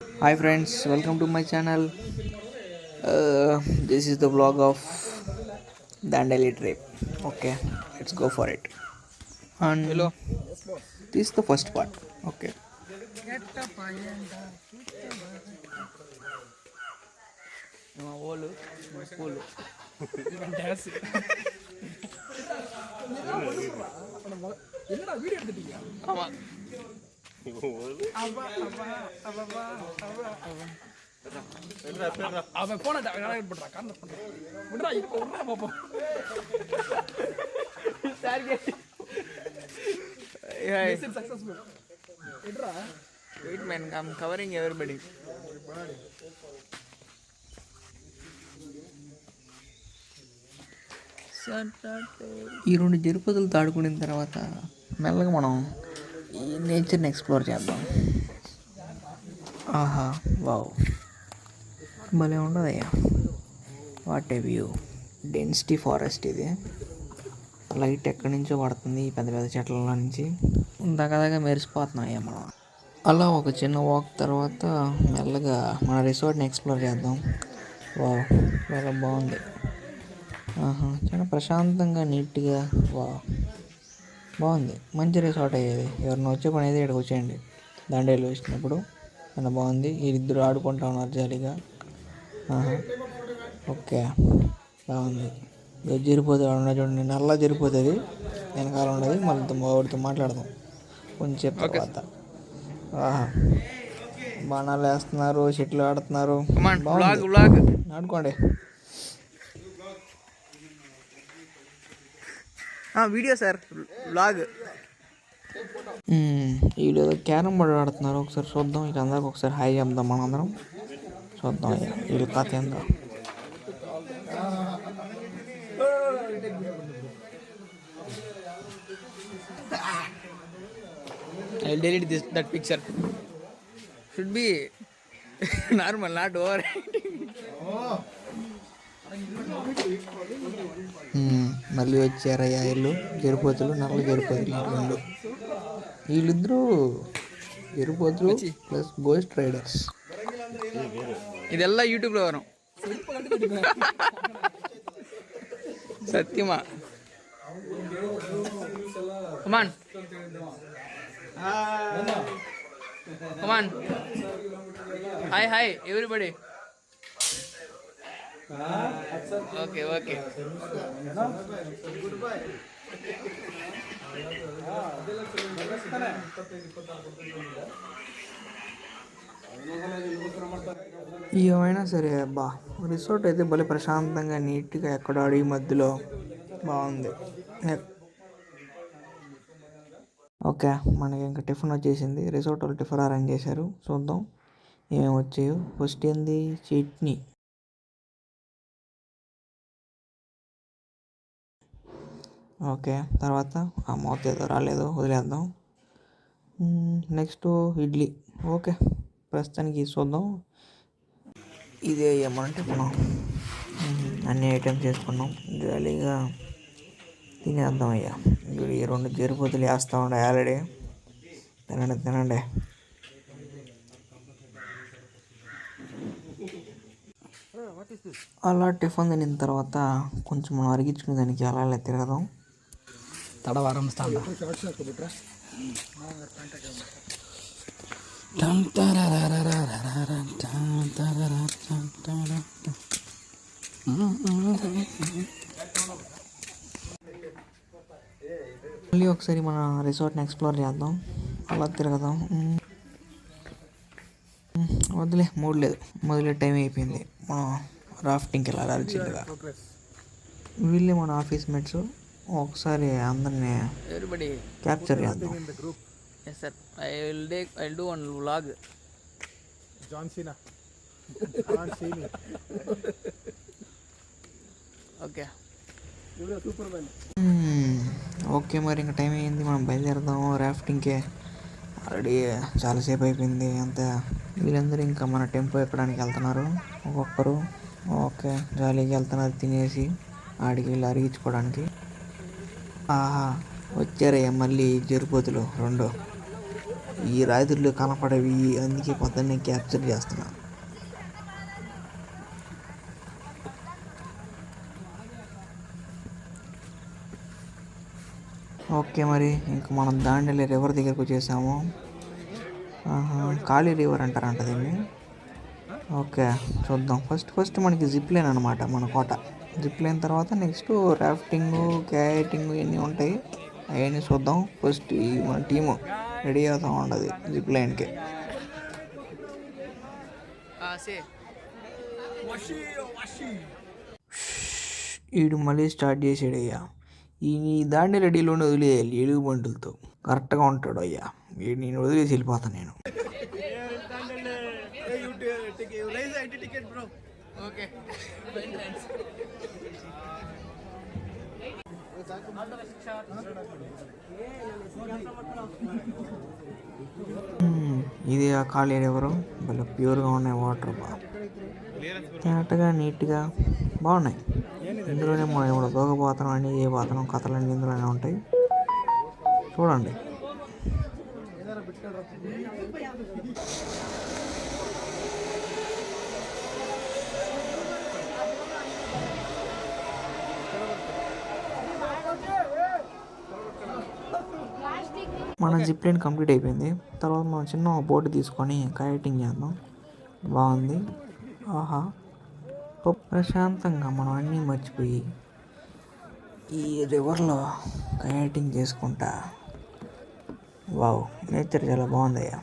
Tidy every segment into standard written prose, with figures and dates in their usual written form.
Hi friends, welcome to my channel. This is the vlog of Dandeli trip. Okay, let's go for it. And this is the first part. Okay. அவன் போன connect பண்றான் corner பண்றான் விடுறா இப்போ விடுறா பாப்போம் mission successful விடுறா Wait man, I'm covering everybody. ఈ రెండు తిరుపతులు తాడుకున్న తర్వాత మెల్లగా మనం ఈ నేచర్ని ఎక్స్ప్లోర్ చేద్దాం. ఆహా వావ్, భలే ఉండదయ్యా. What a view. Density forest ఇది. లైట్ ఎక్కడి నుంచో పడుతుంది ఈ పెద్ద పెద్ద చెట్ల నుంచి. దగ్గరగా మెరిసిపోతున్నాయ్యా మనం. అలా ఒక చిన్న వాక్ తర్వాత మెల్లగా మన రిసార్ట్ని ఎక్స్ప్లోర్ చేద్దాం. వావ్, చాలా బాగుంది. చాలా ప్రశాంతంగా నీట్గా. బాగుంది, మంచి రిసార్ట్ అయ్యేది. ఎవరిని వచ్చే పని అయితే ఇక్కడికి వచ్చేయండి. దండేలు వచ్చినప్పుడు చాలా బాగుంది. వీరిద్దరు ఆడుకుంటా ఉన్నారు జాలీగా. ఓకే, బాగుంది. జరిపోతుంది ఉన్న చూడండి, నల్లా జరిపోతుంది వెనకాల ఉండదు. మళ్ళీ వాడితో మాట్లాడదాం కొంచెం తర్వాత. బాణాలు వేస్తున్నారు, చెట్లు ఆడుతున్నారు. ఆడుకోండి. Video sir, vlog. వీళ్ళు క్యారమ్ బోర్డ్ ఆడుతున్నారు. ఒకసారి చూద్దాం. వీళ్ళందరికి ఒకసారి హాయ్ చెప్దాం మనందరం. చూద్దాం వీళ్ళు కథ ఏందో. I'll delete that picture. Should be normal, not over. మళ్ళీ వచ్చారయ్యా వీళ్ళు జరిపోతులు, నల్ల జరిపోతులు రెండు. వీళ్ళిద్దరూ జరిపోతులు ప్లస్ గోస్ట్ రైడర్స్. ಇದೆಲ್ಲ ಯೂಟ್ಯೂಬ್లో వరం. సత్యమా. Come on come on. Hi hi everybody. Okay okay. ఏమైనా సరే అబ్బా, రిసార్ట్ అయితే భలే ప్రశాంతంగా నీట్గా ఎక్కడ అడవి మధ్యలో బాగుంది. ఓకే, మనకి ఇంకా టిఫిన్ వచ్చేసింది. రిసార్ట్ వాళ్ళు టిఫిన్ అరేంజ్ చేశారు. చూద్దాం ఏమేమి వచ్చాయో. ఫస్ట్ ఏంది, చట్నీ. ఓకే, తర్వాత ఆ మూత ఏదో రాలేదు, వదిలేద్దాం. నెక్స్ట్ ఇడ్లీ. ఓకే, ప్రస్తుతానికి చూద్దాం. ఇదే ఏమంటే మనం అన్ని ఐటమ్స్ చేసుకున్నాం. జాలీగా తినేద్దాం అయ్యా. ఈ రెండు జరిపోతులు వేస్తూ ఉండే ఆల్రెడీ. తినండి తినండి. అలా టిఫిన్ తినిన తర్వాత కొంచెం మనం అరిగించుకునే దానికి అలా తిరగదాం. తడవారం స్థానం మళ్ళీ ఒకసారి మన రిసార్ట్ని ఎక్స్ప్లోర్ చేద్దాం. అలా తిరగదాం. వదిలే, మూడు లేదు, మొదలే టైం అయిపోయింది. మనం రాఫ్టింగ్కి వెళ్ళాలి చిన్నగా. వీళ్ళే మన ఆఫీస్ మేట్స్. ఒకసారి అందరినీ క్యాప్చర్ చేద్దాం. Yes sir, I'll do one vlog. John Cena. Can't see me. Okay. Okay, మరి ఇంకా టైం అయింది, మనం బయలుదేరదాం రాఫ్టింగ్కే. ఆల్రెడీ చాలాసేపు అయిపోయింది అంతే. వీళ్ళందరూ ఇంకా మన టెంపో ఎక్కడానికి వెళ్తున్నారు ఒక్కొక్కరు. ఓకే, జాలీగా వెళ్తున్నారు తినేసి ఆడికి వెళ్ళి ఈ రాత్రిలో కనపడేవి, అందుకే పొద్దున్నే క్యాప్చర్ చేస్తున్నా. ఓకే, మరి ఇంక మనం దాండేలి రివర్ దగ్గరకు వచ్చేసాము. కాళీ రివర్ అంటారంట దీన్ని. ఓకే, చూద్దాం. ఫస్ట్ మనకి జిప్ లైన్ అనమాట మన కోట. జిప్ లైన్ తర్వాత నెక్స్ట్ రాఫ్టింగ్, క్యాటింగ్ ఇవన్నీ ఉంటాయి. అవన్నీ చూద్దాం. ఫస్ట్ మన టీము రెడీ అవుతూ ఉండదు జిప్ లైన్కి. వీడు మళ్ళీ స్టార్ట్ చేసాడు అయ్యా. ఈ దాండి రెడీలోనే వదిలేయాలి ఎలుగు బంటులతో. కరెక్ట్గా ఉంటాడు అయ్యా. నేను వదిలేసి వెళ్ళిపోతాను నేను. ఇది ఆ ఖాళీ ఎవరు భలే ప్యూర్గా ఉన్నాయి వాటర్. బాగా తేటగా నీట్గా బాగున్నాయి. ఇందులోనే మనం ఇప్పుడు దూకపోతాం అని ఏ పోతాం కథలన్నీ ఇందులోనే ఉంటాయి. చూడండి. మన జిప్ లైన్ కంప్లీట్ అయిపోయింది. తర్వాత మనం చిన్న బోట్ తీసుకొని కయాటింగ్ చేద్దాం. బాగుంది. ఆహా, ప్రశాంతంగా మనం అన్నీ మర్చిపోయి ఈ రివర్లో కయాటింగ్ చేసుకుంటా. వావ్, నేచర్ చాలా బాగుందయ్యా.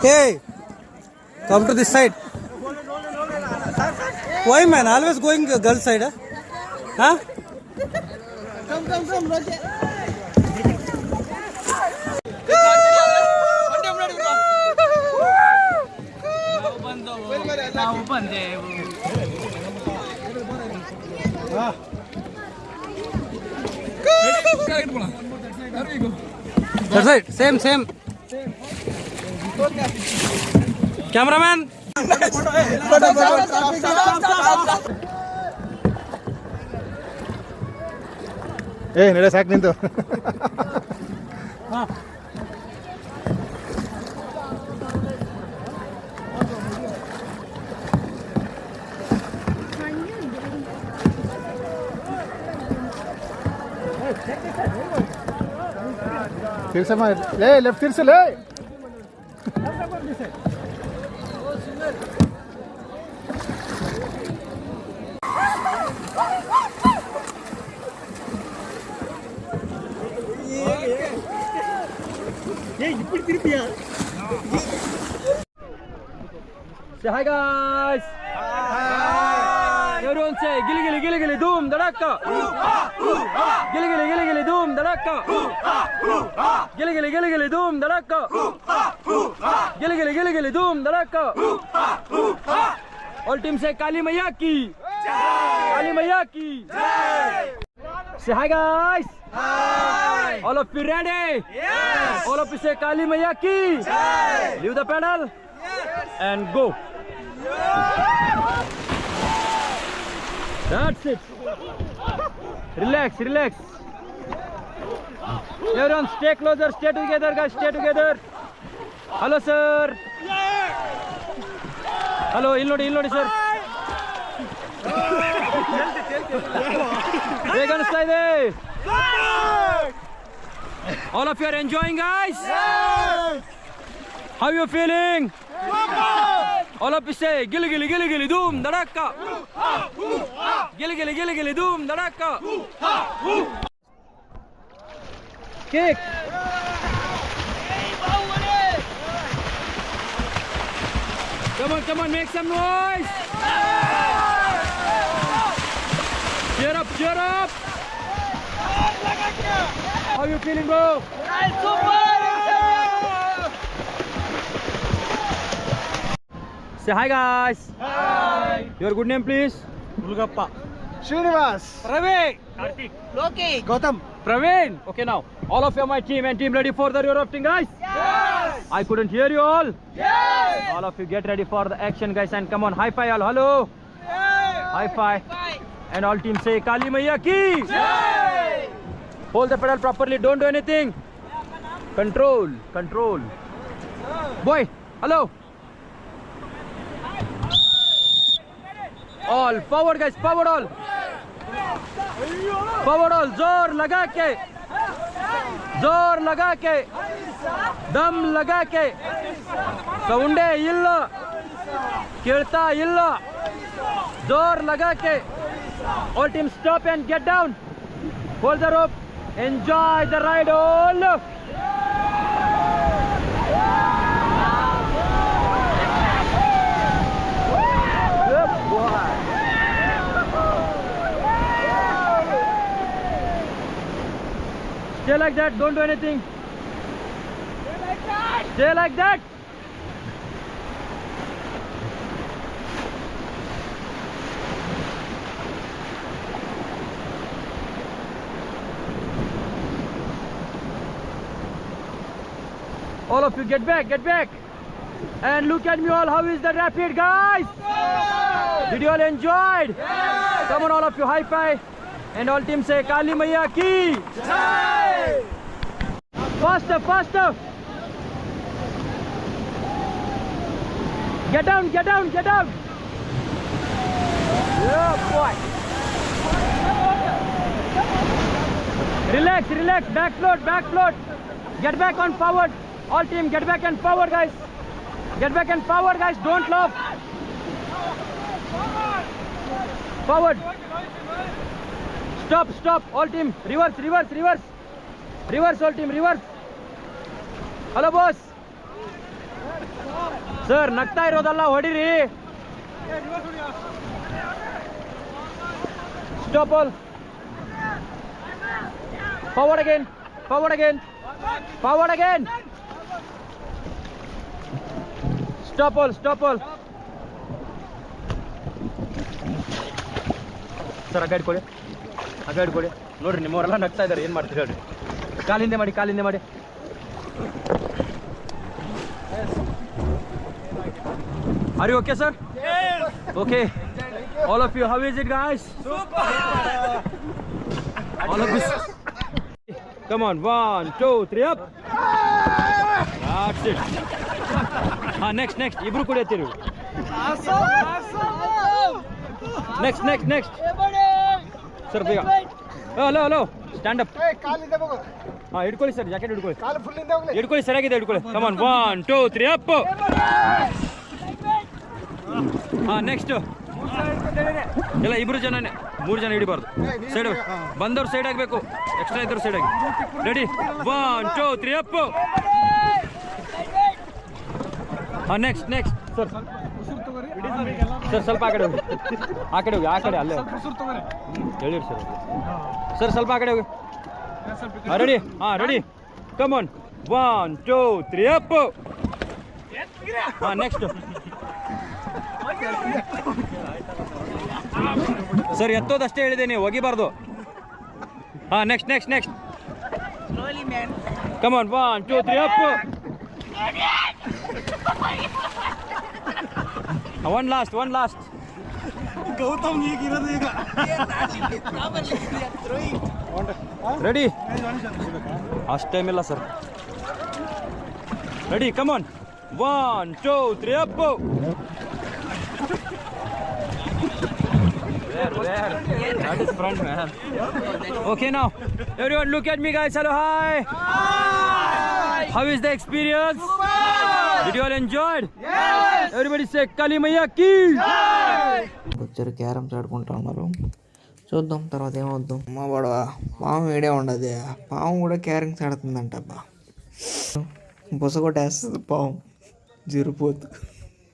Hey, come to this side. Why man? Always going girl side, huh? Come, Roger. That's right. Same. Cameraman. Hey, nada sac nindo. Tirsama, le left tirse le. Say hi guys. Hi. Everyone say gilly doom dadaka. Gilly doom dadaka. Gilly doom dadaka. Gilly doom dadaka. All team say Kali Maiya ki. Kali Maiya ki. Say hi guys. Hi. All of you ready? Yes. All of you say Kali Maiya ki. Leave the pedal. And go. That's it. Relax. Everyone stay closer, stay together guys, stay together. Hello sir. Hello, illodi sir. We're gonna stay there. All of you are enjoying guys? How you feeling? All of you say gilly doom dadaka. Gilly doom dadaka. Kick. Come on, make some noise. Cheer up. How you feeling, bro? Say hi guys. Hi. Your good name please? Ulgappa. Srinivas. Ravi. Loki. Gautam. Praveen. Okay, now all of you are my team and team ready for the river rafting, guys? Yes. I couldn't hear you all. Yes. All of you get ready for the action, guys, and come on, high five all. Hello. Yes. High five. And all teams say Kali Maiya ki. Yes. Hold the pedal properly. Don't do anything. Control. Control. Boy. Hello. All forward, guys. Forward all. Forward all. जोर लगा के दम लगा के सौंडे ಇಲ್ಲ ಕೇಳ್ತಾ ಇಲ್ಲ जोर लगा के all teams stop and get down, hold the rope, enjoy the ride all. Good boy. Stay like that, don't do anything. Stay like that. All of you get back. And look at me all, how is the rapid, guys? Did you all enjoyed? Yes. Come on all of you, high five. And all teams say Kali Maiya ki. Jai. Faster. Get down. Yeah, boy. Relax, back float. Get back on forward. All team get back and forward, guys. Don't laugh. Forward. Stop. All team reverse. All team reverse. Hello boss. Sir, ನಗ್ತಾ ಇರೋದಲ್ಲ ಹೊಡಿರಿ. Stop all. Forward again. Stop all. Sir ಅಗಾಡ್ ಕೊಡಿ ನೋಡ್ರಿ ನಿಮ್ಮವರೆಲ್ಲ ನಗ್ತಾ ಇದ್ದಾರೆ, ಏನು ಮಾಡ್ತೀರಿ ಹೇಳ್ರಿ. ಕಾಲಿಂದೆ ಮಾಡಿ. Are you okay, sir? Yes. Okay. All of you, how is it, guys? Super. All of you. Come on, 1, 2, 3, up. That's it. Next. Ibru kude tiru. Next. Sir, bhaiya. Hello. Stand up. ಹಿಡ್ಕೊಳ್ಳಿ sir, jacket ಹಿಡ್ಕೊಳ್ಳಿ ಸರಿಯಾಗಿದೆ. Come on, 1, 2, 3, up. Next ಎಲ್ಲ ಇಬ್ರು ಜನನೇ, 3 ಜನ ಹಿಡಿಬಾರ್ದು. Side ಬಂದವ್ರು side ಆಗಬೇಕು, extra ಇದ್ರು ಸೈಡ್ ಆಗಿ. Ready, 1, 2, 3, up. ನೆಕ್ಸ್ಟ್ ಸರ್ ಸ್ವಲ್ಪ ಆ ಕಡೆ ಹೋಗಿ, ಆ ಕಡೆ ಅಲ್ಲೇ ಹೇಳಿರಿ ಸರ್ ಸ್ವಲ್ಪ ಆ ಕಡೆ ಹೋಗಿ. Ready, come on, 1, 2, 3, up. Next sir ಎತ್ತೋದಷ್ಟೇ ಹೇಳಿದೆ, ನೀವು ಒಗಿಬಾರ್ದು. Next come on, 1, 2, 3, up. One last Gautam ಈಗಿರೋದು ಈಗ. ರೆಡಿ, ಅಷ್ಟು ಟೈಮ್ ಇಲ್ಲ sir. Ready, come on, 1, 2, 3, up. That is front, man. Okay, now everyone look at me, guys. Hello, hi. How is the experience? Did you all enjoyed? Yes. Everybody say Kali Maiya ki. వచ్చారు, carroms ఆడుకుంటా ఉన్నారు. చూద్దాం తర్వాత ఏమవుద్దాం. అమ్మ పడవ పాము వేడే ఉండదు, పాము కూడా క్యారమ్స్ ఆడుతుందంట. అబ్బా, బుస కొట్టేస్తుంది పాము, జరిపోతు.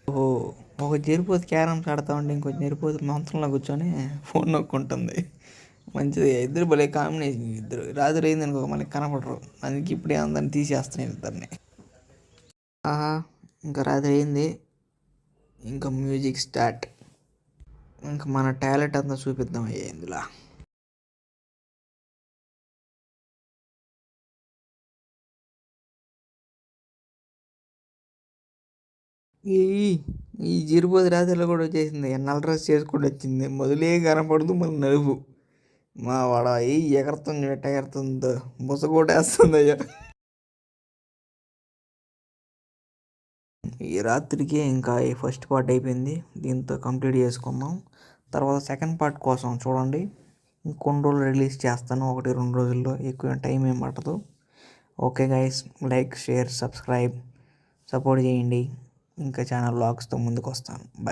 ఓహో, ఒక జరిపోతు క్యారమ్స్ ఆడుతూ ఉంటే ఇంకొక జరిపోతు మంచంలో కూర్చొని ఫోన్ నొక్కుంటుంది. మంచిది, ఇద్దరు భలే కాంబినేషన్. ఇద్దరు రాత్రి అయింది అనుకో, మనకి కనపడరు. అందుకే ఇప్పుడే అందరిని తీసేస్తున్నాయి ఇద్దరిని. ఇంకా రాత్రి అయింది, ఇంకా మ్యూజిక్ స్టార్ట్. ఇంకా మన టాలెంట్ అంతా చూపిద్దాం అయ్యా ఇందులో. ఈ ఈ జీరుబోది రాత్రిలో కూడా వచ్చేసింది. నల్ల డ్రెస్ చేసుకుంటూ వచ్చింది. మొదలే కనపడదు మళ్ళీ నలుపు. మా వాడ ఏ ఎగరుతుంది, ఎట్ట ఎగరుతుందో బుస కొట్టేస్తుంది అయ్యా. ఈ రాత్రికి ఇంకా ఈ ఫస్ట్ పార్ట్ అయిపోయింది. దీంతో కంప్లీట్ చేసుకుందాం. తర్వాత సెకండ్ పార్ట్ కోసం చూడండి. ఇంకొన్ని రోజులు రిలీజ్ చేస్తాను, 1-2 రోజుల్లో. ఎక్కువ టైం ఏం పట్టదు. Okay guys, like, share, subscribe, support చేయండి. ఇంకా ఛానల్ వ్లాగ్స్తో ముందుకు వస్తాను. బాయ్.